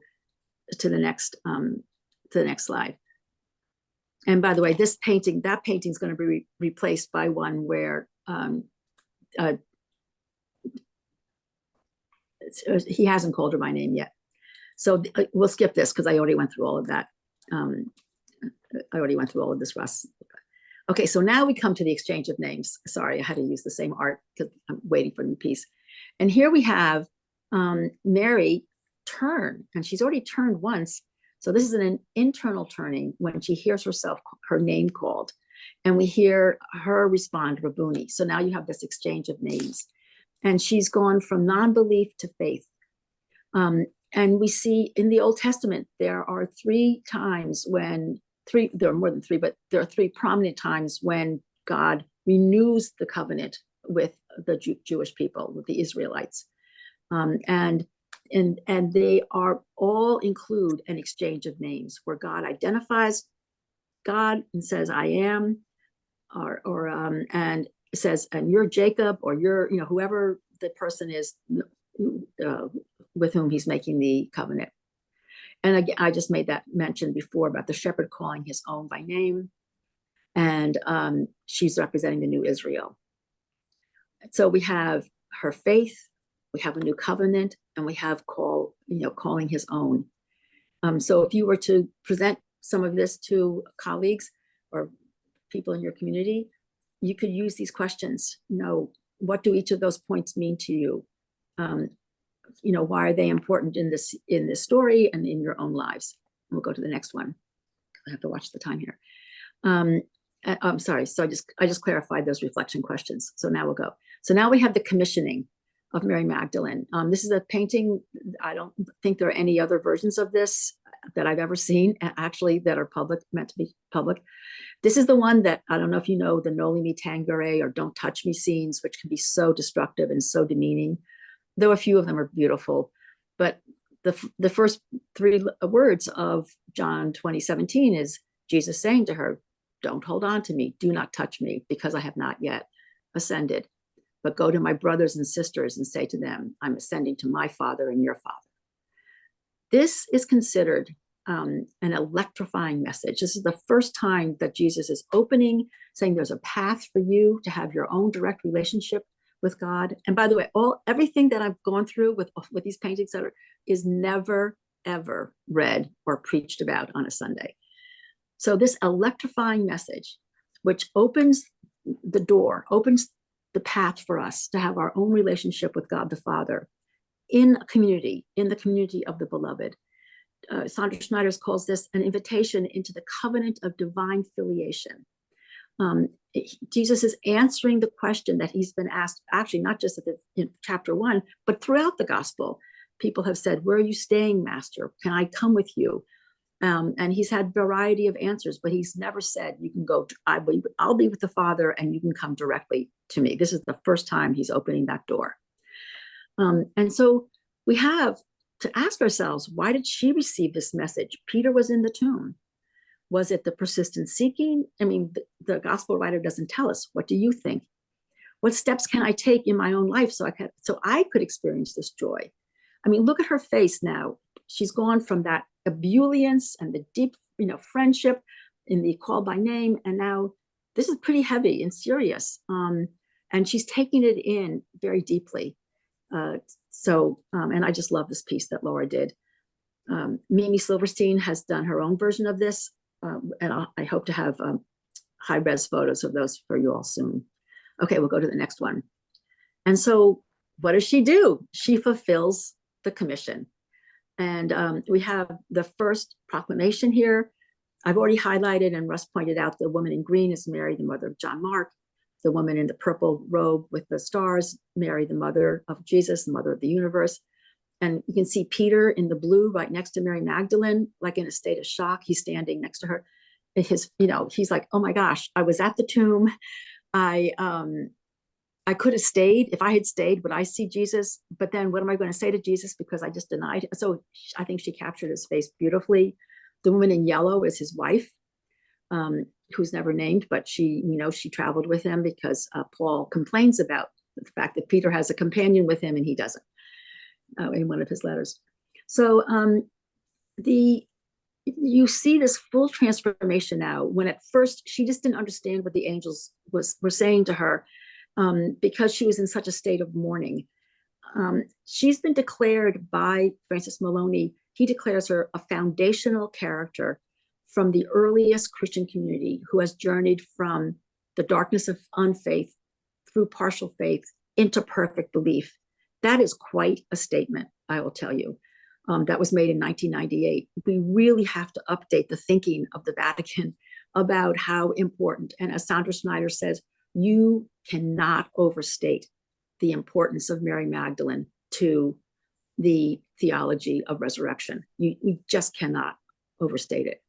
to the next slide. And by the way, that painting is going to be replaced by one where he hasn't called her by name yet. So we'll skip this because I already went through all of that. I already went through all of this, Russ. Okay, so now we come to the exchange of names. Sorry, I had to use the same art because I'm waiting for the piece. And here we have Mary turn, and she's already turned once. So this is an internal turning when she hears her name called. And we hear her respond, "Rabboni." So now you have this exchange of names. And she's gone from non-belief to faith. And we see in the Old Testament, there are there are more than three, but there are three prominent times when God renews the covenant with the Jewish people, with the Israelites. And they all include an exchange of names where God identifies God and says, "I am," and says, "And you're Jacob," or "You're," whoever the person is with whom he's making the covenant. And again, I just made that mention before about the shepherd calling his own by name, and she's representing the new Israel. So we have her faith, we have a new covenant, and we have calling his own. So if you were to present some of this to colleagues or people in your community, you could use these questions. What do each of those points mean to you? Why are they important in this story and in your own lives? We'll go to the next one. I have to watch the time here. I'm sorry. So I just clarified those reflection questions. So now we'll go. So now we have the commissioning of Mary Magdalene. This is a painting. I don't think there are any other versions of this that I've ever seen, actually, that are meant to be public. This is the one that, I don't know if you know, the Noli Me Tangere or Don't Touch Me scenes, which can be so destructive and so demeaning, though a few of them are beautiful. But the first three words of John 20:17 is Jesus saying to her, don't hold on to me, do not touch me, because I have not yet ascended, but go to my brothers and sisters and say to them, I'm ascending to my Father and your Father. This is considered an electrifying message. This is the first time that Jesus is opening, saying there's a path for you to have your own direct relationship with God. And by the way, everything that I've gone through with these paintings is never, ever read or preached about on a Sunday. So this electrifying message, which opens the door, opens the path for us to have our own relationship with God the Father in a community, in the community of the beloved. Sandra Schneider calls this an invitation into the covenant of divine filiation. Jesus is answering the question that he's been asked, actually, not just in chapter 1, but throughout the gospel. People have said, where are you staying, Master? Can I come with you? And he's had variety of answers, but he's never said, you can go, I'll be with the Father and you can come directly to me. This is the first time he's opening that door. And so we have to ask ourselves, why did she receive this message? Peter was in the tomb. Was it the persistent seeking? I mean, the gospel writer doesn't tell us. What do you think? What steps can I take in my own life so I could experience this joy? I mean, look at her face now. She's gone from that ebullience and the deep, friendship in the call by name, and now this is pretty heavy and serious. And she's taking it in very deeply. And I just love this piece that Laura did. Mimi Silverstein has done her own version of this, and I hope to have high-res photos of those for you all soon. Okay, we'll go to the next one. And so what does she do? She fulfills the commission. And we have the first proclamation here. I've already highlighted, and Russ pointed out, the woman in green is Mary, the mother of John Mark. The woman in the purple robe with the stars, Mary, the mother of Jesus, the mother of the universe. And you can see Peter in the blue right next to Mary Magdalene, like in a state of shock. He's standing next to her. He's like, oh my gosh, I was at the tomb. I could have stayed. If I had stayed, would I see Jesus? But then what am I going to say to Jesus? Because I just denied. So I think she captured his face beautifully. The woman in yellow is his wife, who's never named, but she traveled with him because Paul complains about the fact that Peter has a companion with him and he doesn't, in one of his letters. So you see this full transformation now, when at first she just didn't understand what the angels were saying to her, because she was in such a state of mourning. She's been declared by Francis Maloney, he declares her a foundational character from the earliest Christian community who has journeyed from the darkness of unfaith through partial faith into perfect belief. That is quite a statement, I will tell you. That was made in 1998. We really have to update the thinking of the Vatican about how important, and as Sandra Schneider says, you cannot overstate the importance of Mary Magdalene to the theology of resurrection. You just cannot overstate it.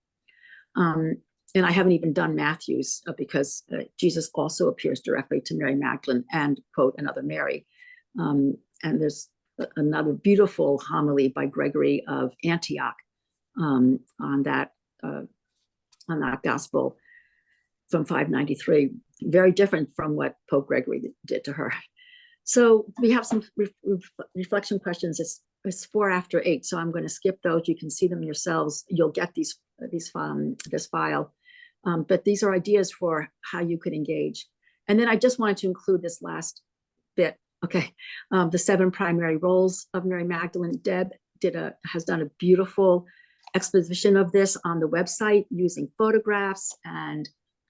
And I haven't even done Matthew's, because Jesus also appears directly to Mary Magdalene and, quote, another Mary. And there's another beautiful homily by Gregory of Antioch on that gospel from 593, very different from what Pope Gregory did to her. So we have some reflection questions. It's 4 after 8, so I'm going to skip those. You can see them yourselves. You'll get this file, but these are ideas for how you could engage. And then I just wanted to include this last bit. Okay, the 7 primary roles of Mary Magdalene. Deb has done a beautiful exposition of this on the website using photographs and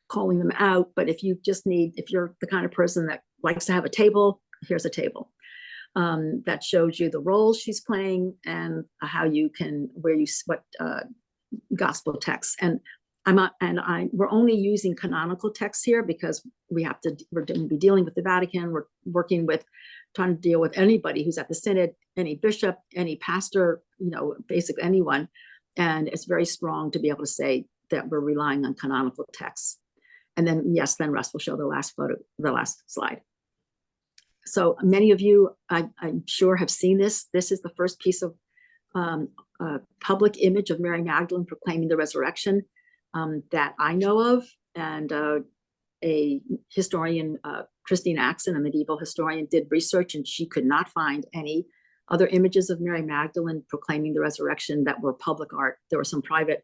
calling them out, but if you just need, if you're the kind of person that likes to have a table, here's a table that shows you the roles she's playing and how you can, where you, what gospel texts. And we're only using canonical texts here because we're going to be dealing with the Vatican. We're working with, trying to deal with anybody who's at the synod, any bishop, any pastor, basically anyone. And it's very strong to be able to say that we're relying on canonical texts. And then, yes, then Russ will show the last photo, the last slide. So many of you, I'm sure, have seen this. This is the first piece of public image of Mary Magdalene proclaiming the resurrection that I know of. And a historian, Christine Axon, a medieval historian, did research, and she could not find any other images of Mary Magdalene proclaiming the resurrection that were public art. There were some private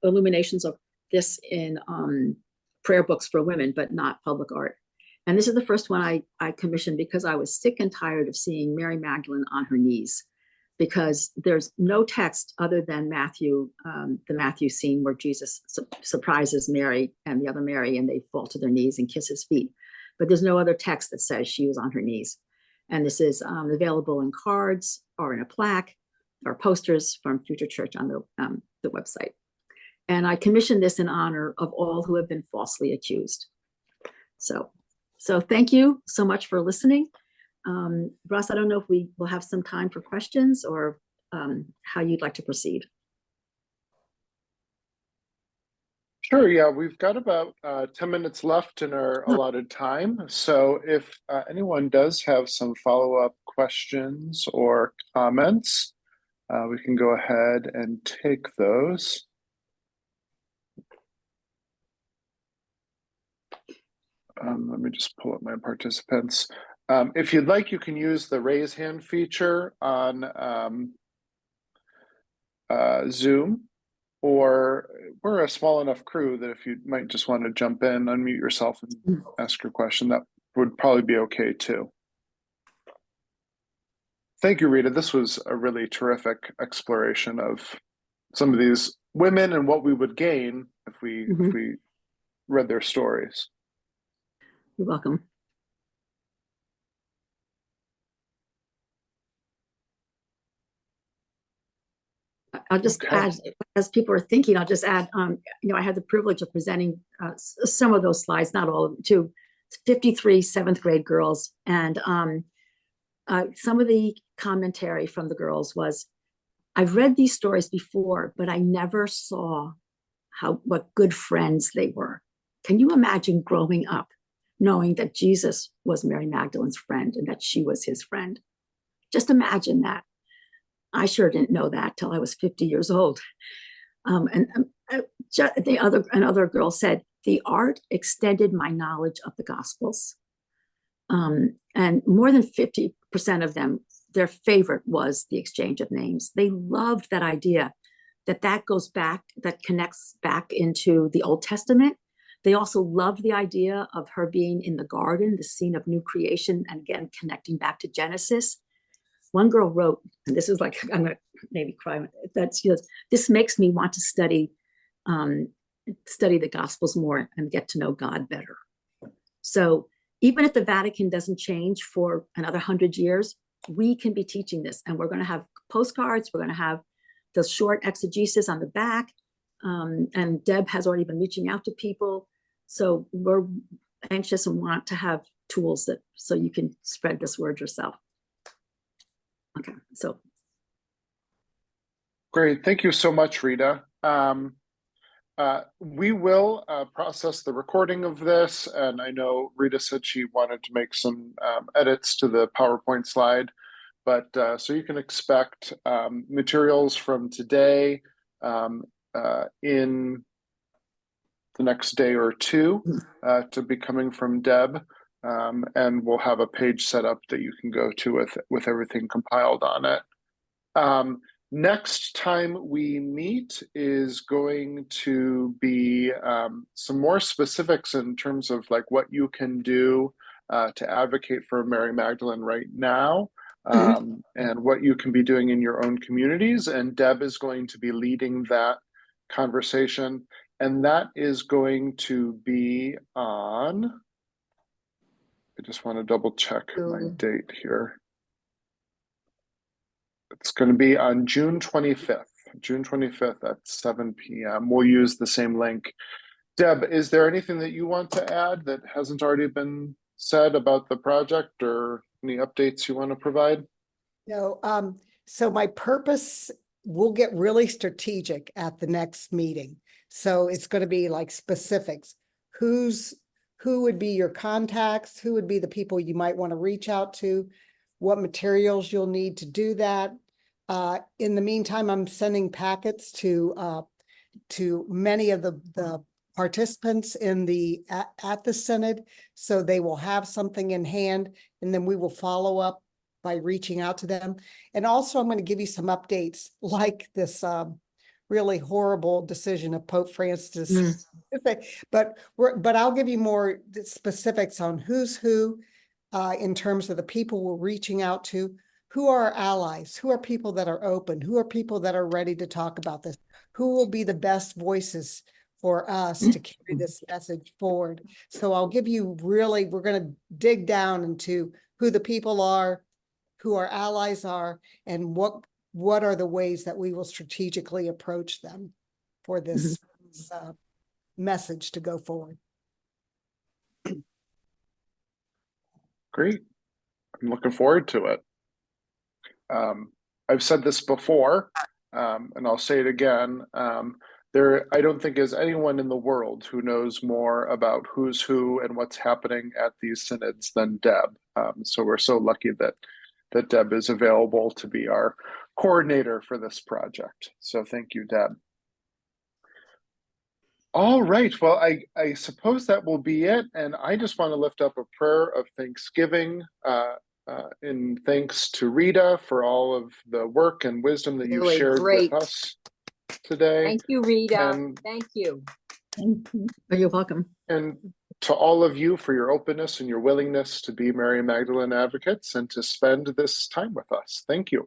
illuminations of this in prayer books for women, but not public art. And this is the first one I commissioned because I was sick and tired of seeing Mary Magdalene on her knees, because there's no text other than Matthew, the Matthew scene where Jesus surprises Mary and the other Mary, and they fall to their knees and kiss his feet. But there's no other text that says she was on her knees. And this is available in cards or in a plaque or posters from FutureChurch on the website. And I commissioned this in honor of all who have been falsely accused. So thank you so much for listening. Russ, I don't know if we will have some time for questions or how you'd like to proceed. Sure, yeah, we've got about 10 minutes left in our allotted time. So if anyone does have some follow-up questions or comments, we can go ahead and take those. Let me just pull up my participants. If you'd like, you can use the raise hand feature on Zoom, or we're a small enough crew that if you might just want to jump in, unmute yourself and ask your question, that would probably be okay too. Thank you, Rita. This was a really terrific exploration of some of these women and what we would gain if we read their stories. You're welcome. I'll just add, as people are thinking, I'll just add, I had the privilege of presenting some of those slides, not all of them, to 53 seventh grade girls. And some of the commentary from the girls was, I've read these stories before, but I never saw what good friends they were. Can you imagine growing up knowing that Jesus was Mary Magdalene's friend and that she was his friend? Just imagine that. I sure didn't know that till I was 50 years old. Another girl said, the art extended my knowledge of the Gospels. And more than 50% of them, their favorite was the exchange of names. They loved that idea that goes back, that connects back into the Old Testament. They also loved the idea of her being in the garden, the scene of new creation, and again, connecting back to Genesis. One girl wrote, and this is like, I'm going to maybe cry, this makes me want to study the Gospels more and get to know God better. So even if the Vatican doesn't change for another 100 years, we can be teaching this, and we're going to have postcards, we're going to have the short exegesis on the back, and Deb has already been reaching out to people. So we're anxious and want to have tools so you can spread this word yourself. Okay, so. Great, thank you so much, Rita. We will process the recording of this, and I know Rita said she wanted to make some edits to the PowerPoint slide, but so you can expect materials from today in the next day or two to be coming from Deb, and we'll have a page set up that you can go to with everything compiled on it. Next time we meet is going to be some more specifics in terms of like what you can do to advocate for Mary Magdalene right now, and what you can be doing in your own communities. And Deb is going to be leading that conversation. And that is going to be on, I just want to double check my date here. It's going to be on June 25th, June 25th at 7 p.m. We'll use the same link. Deb, is there anything that you want to add that hasn't already been said about the project, or any updates you want to provide? No, so my purpose, we'll get really strategic at the next meeting. So it's going to be like specifics. Who would be your contacts? Who would be the people you might want to reach out to? What materials you'll need to do that. In the meantime, I'm sending packets to many of the participants in at the Synod, so they will have something in hand, and then we will follow up by reaching out to them. And also, I'm going to give you some updates, like this really horrible decision of Pope Francis. But I'll give you more specifics on who's who in terms of the people we're reaching out to. Who are our allies? Who are people that are open? Who are people that are ready to talk about this? Who will be the best voices for us to carry this message forward? So I'll give you we're going to dig down into who the people are, who our allies are, and what are the ways that we will strategically approach them for this message to go forward. Great. I'm looking forward to it. I've said this before, and I'll say it again. I don't think there's anyone in the world who knows more about who's who and what's happening at these synods than Deb. So we're so lucky that Deb is available to be our coordinator for this project. So thank you, Deb. All right, well, I suppose that will be it. And I just want to lift up a prayer of thanksgiving in thanks to Rita for all of the work and wisdom that you've shared with us today. Thank you, Rita. And, thank you. You're welcome. And to all of you for your openness and your willingness to be Mary Magdalene advocates and to spend this time with us. Thank you.